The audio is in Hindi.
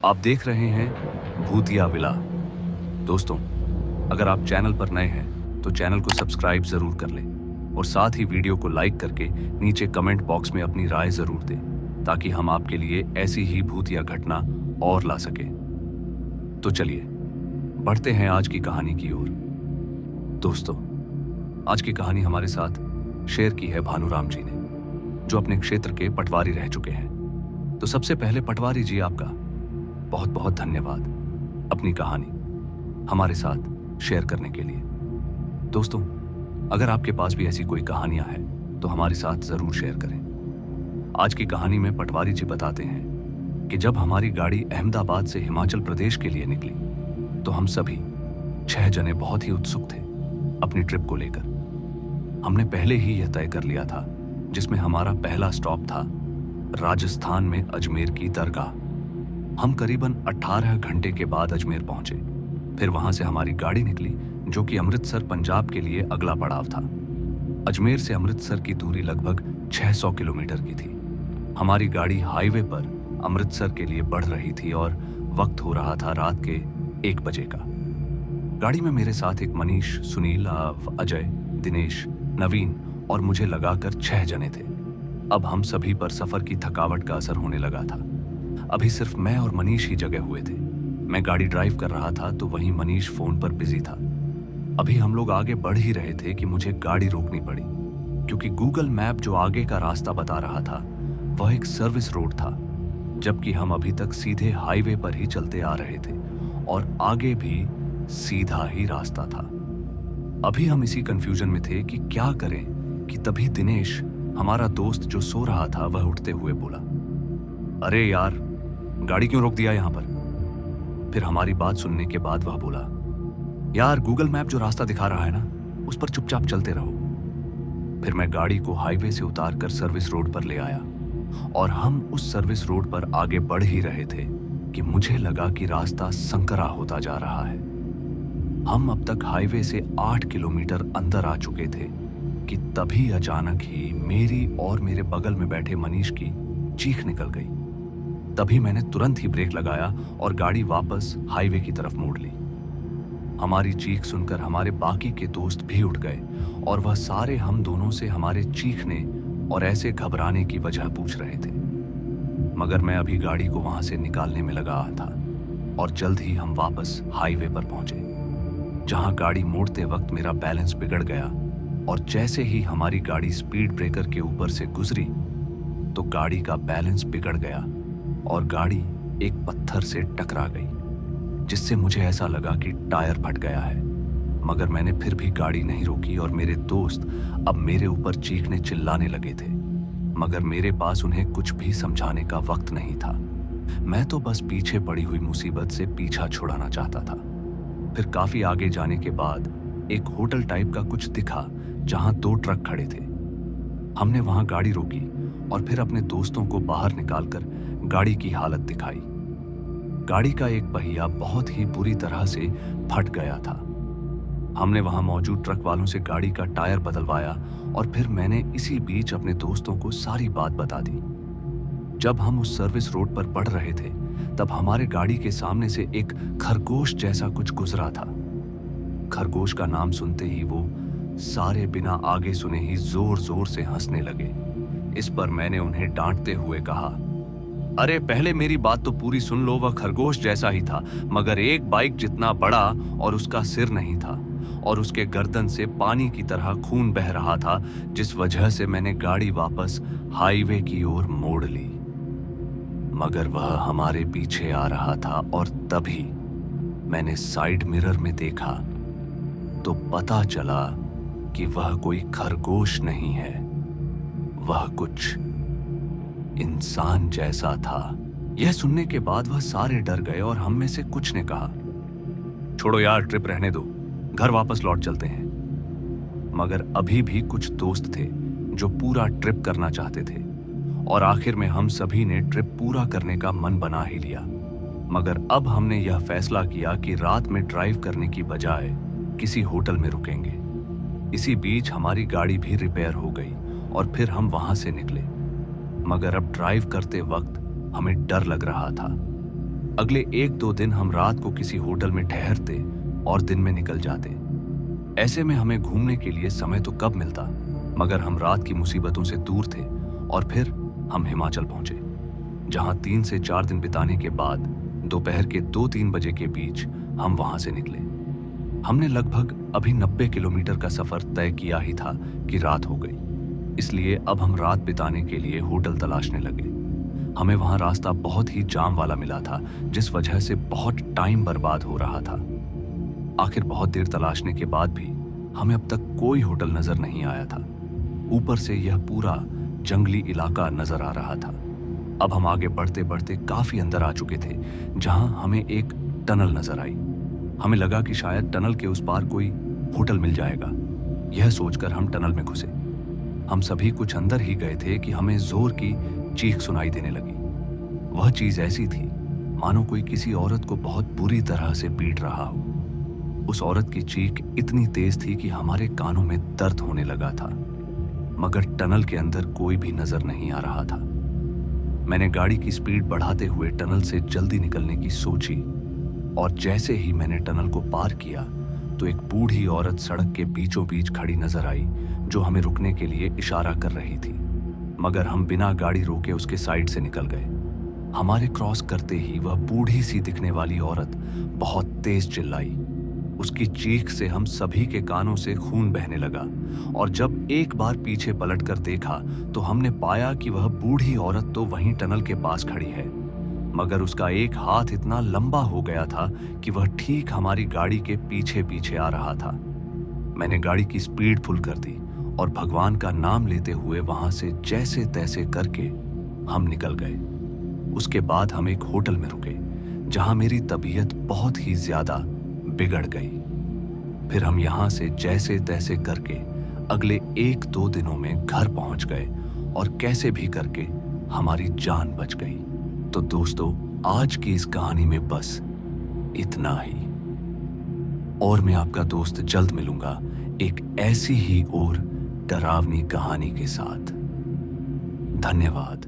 आप देख रहे हैं भूतिया विला। दोस्तों, अगर आप चैनल पर नए हैं तो चैनल को सब्सक्राइब जरूर कर लें और साथ ही वीडियो को लाइक करके नीचे कमेंट बॉक्स में अपनी राय जरूर दें ताकि हम आपके लिए ऐसी ही भूतिया घटना और ला सके। तो चलिए बढ़ते हैं आज की कहानी की ओर। दोस्तों, आज की कहानी हमारे साथ शेयर की है भानुराम जी ने, जो अपने क्षेत्र के पटवारी रह चुके हैं। तो सबसे पहले पटवारी जी, आपका बहुत बहुत धन्यवाद अपनी कहानी हमारे साथ शेयर करने के लिए। दोस्तों, अगर आपके पास भी ऐसी कोई कहानियां हैं तो हमारे साथ जरूर शेयर करें। आज की कहानी में पटवारी जी बताते हैं कि जब हमारी गाड़ी अहमदाबाद से हिमाचल प्रदेश के लिए निकली तो हम सभी 6 जने बहुत ही उत्सुक थे अपनी ट्रिप को लेकर। हमने पहले ही यह तय कर लिया था, जिसमें हमारा पहला स्टॉप था राजस्थान में अजमेर की दरगाह। हम करीबन 18 घंटे के बाद अजमेर पहुंचे। फिर वहां से हमारी गाड़ी निकली, जो कि अमृतसर पंजाब के लिए अगला पड़ाव था। अजमेर से अमृतसर की दूरी लगभग 600 किलोमीटर की थी। हमारी गाड़ी हाईवे पर अमृतसर के लिए बढ़ रही थी और वक्त हो रहा था रात के 1 बजे का। गाड़ी में मेरे साथ एक मनीष, सुनील, अजय, दिनेश, नवीन और मुझे लगाकर 6 जने थे। अब हम सभी पर सफर की थकावट का असर होने लगा था। अभी सिर्फ मैं और मनीष ही जगे हुए थे। मैं गाड़ी ड्राइव कर रहा था तो वहीं मनीष फोन पर बिजी था। अभी हम लोग आगे बढ़ ही रहे थे कि मुझे गाड़ी रोकनी पड़ी, क्योंकि गूगल मैप जो आगे का रास्ता बता रहा था वह एक सर्विस रोड था, जबकि हम अभी तक सीधे हाईवे पर ही चलते आ रहे थे और आगे भी सीधा ही रास्ता था। अभी हम इसी कंफ्यूजन में थे कि क्या करें कि तभी दिनेश, हमारा दोस्त जो सो रहा था, वह उठते हुए बोला, अरे यार, गाड़ी क्यों रोक दिया यहां पर? फिर हमारी बात सुनने के बाद वह बोला, यार गूगल मैप जो रास्ता दिखा रहा है ना, उस पर चुपचाप चलते रहो। फिर मैं गाड़ी को हाईवे से उतारकर सर्विस रोड पर ले आया और हम उस सर्विस रोड पर आगे बढ़ ही रहे थे कि मुझे लगा कि रास्ता संकरा होता जा रहा है। हम अब तक हाईवे से 8 किलोमीटर अंदर आ चुके थे कि तभी अचानक ही मेरी और मेरे बगल में बैठे मनीष की चीख निकल गई। तभी मैंने तुरंत ही ब्रेक लगाया और गाड़ी वापस हाईवे की तरफ मोड़ ली। हमारी चीख सुनकर हमारे बाकी के दोस्त भी उठ गए और वह सारे हम दोनों से हमारे चीखने और ऐसे घबराने की वजह पूछ रहे थे। मगर मैं अभी गाड़ी को वहां से निकालने में लगा था और जल्द ही हम वापस हाईवे पर पहुंचे, जहां गाड़ी मोड़ते वक्त मेरा बैलेंस बिगड़ गया और जैसे ही हमारी गाड़ी स्पीड ब्रेकर के ऊपर से गुजरी तो गाड़ी का बैलेंस बिगड़ गया और गाड़ी एक पत्थर से टकरा गई, जिससे मुझे ऐसा लगा कि टायर फट गया है। मगर मैंने फिर भी गाड़ी नहीं रोकी और मेरे दोस्त अब मेरे ऊपर चीखने चिल्लाने लगे थे, मगर मेरे पास उन्हें कुछ भी समझाने का वक्त नहीं था। मैं तो बस पीछे पड़ी हुई मुसीबत से पीछा छुड़ाना चाहता था। फिर काफी आगे जाने के बाद एक होटल टाइप का कुछ दिखा, जहां 2 ट्रक खड़े थे। हमने वहां गाड़ी रोकी और फिर अपने दोस्तों को बाहर निकालकर गाड़ी की हालत दिखाई। गाड़ी का एक पहिया बहुत ही बुरी तरह से फट गया था। हमने वहां मौजूद ट्रक वालों से गाड़ी का टायर बदलवाया और फिर मैंने इसी बीच अपने दोस्तों को सारी बात बता दी। जब हम उस सर्विस रोड पर बढ़ रहे थे तब हमारे गाड़ी के सामने से एक खरगोश जैसा कुछ गुजरा था। खरगोश का नाम सुनते ही वो सारे बिना आगे सुने ही जोर जोर से हंसने लगे। इस पर मैंने उन्हें डांटते हुए कहा, अरे पहले मेरी बात तो पूरी सुन लो। वह खरगोश जैसा ही था, मगर एक बाइक जितना बड़ा और उसका सिर नहीं था और उसके गर्दन से पानी की तरह खून बह रहा था, जिस वजह से मैंने गाड़ी वापस हाईवे की ओर मोड़ ली। मगर वह हमारे पीछे आ रहा था और तभी मैंने साइड मिरर में देखा तो पता चला कि वह कोई खरगोश नहीं है, वह कुछ इंसान जैसा था। यह सुनने के बाद वह सारे डर गए और हम में से कुछ ने कहा, छोड़ो यार, ट्रिप रहने दो, घर वापस लौट चलते हैं। मगर अभी भी कुछ दोस्त थे जो पूरा ट्रिप करना चाहते थे और आखिर में हम सभी ने ट्रिप पूरा करने का मन बना ही लिया। मगर अब हमने यह फैसला किया कि रात में ड्राइव करने की बजाय किसी होटल में रुकेंगे। इसी बीच हमारी गाड़ी भी रिपेयर हो गई और फिर हम वहां से निकले। मगर अब ड्राइव करते वक्त हमें डर लग रहा था। अगले 1-2 दिन हम रात को किसी होटल में ठहरते और दिन में निकल जाते। ऐसे में हमें घूमने के लिए समय तो कब मिलता, मगर हम रात की मुसीबतों से दूर थे और फिर हम हिमाचल पहुंचे, जहां 3 से 4 दिन बिताने के बाद दोपहर के 2-3 बजे के बीच हम वहां से निकले। हमने लगभग अभी 90 किलोमीटर का सफर तय किया ही था कि रात हो गई, इसलिए अब हम रात बिताने के लिए होटल तलाशने लगे। हमें वहां रास्ता बहुत ही जाम वाला मिला था, जिस वजह से बहुत टाइम बर्बाद हो रहा था। आखिर बहुत देर तलाशने के बाद भी हमें अब तक कोई होटल नजर नहीं आया था। ऊपर से यह पूरा जंगली इलाका नजर आ रहा था। अब हम आगे बढ़ते बढ़ते काफी अंदर आ चुके थे, जहां हमें एक टनल नजर आई। हमें लगा कि शायद टनल के उस पार कोई होटल मिल जाएगा। यह सोचकर हम टनल में घुसे। हम सभी कुछ अंदर ही गए थे कि हमें जोर की चीख सुनाई देने लगी। वह चीज ऐसी थी मानो कोई किसी औरत को बहुत बुरी तरह से पीट रहा हो। उस औरत की चीख इतनी तेज थी कि हमारे कानों में दर्द होने लगा था, मगर टनल के अंदर कोई भी नजर नहीं आ रहा था। मैंने गाड़ी की स्पीड बढ़ाते हुए टनल से जल्दी निकलने की सोची, और जैसे ही मैंने टनल को पार किया तो एक बूढ़ी औरत सड़क के बीचों बीच खड़ी नजर आई, जो हमें रुकने के लिए इशारा कर रही थी। मगर हम बिना गाड़ी रोके उसके साइड से निकल गए। हमारे क्रॉस करते ही वह बूढ़ी सी दिखने वाली औरत बहुत तेज चिल्लाई। उसकी चीख से हम सभी के कानों से खून बहने लगा, और जब एक बार पीछे पलटकर देखा तो हमने पाया कि वह बूढ़ी औरत तो वहीं टनल के पास खड़ी है, मगर उसका एक हाथ इतना लंबा हो गया था कि वह ठीक हमारी गाड़ी के पीछे पीछे आ रहा था। मैंने गाड़ी की स्पीड फुल कर दी और भगवान का नाम लेते हुए वहां से जैसे तैसे करके हम निकल गए। उसके बाद हम एक होटल में रुके, जहां मेरी तबीयत बहुत ही ज्यादा बिगड़ गई। फिर हम यहां से जैसे तैसे करके अगले 1-2 दिनों में घर पहुंच गए, और कैसे भी करके हमारी जान बच गई। तो दोस्तों, आज की इस कहानी में बस इतना ही, और मैं आपका दोस्त जल्द मिलूंगा एक ऐसी ही और डरावनी कहानी के साथ। धन्यवाद।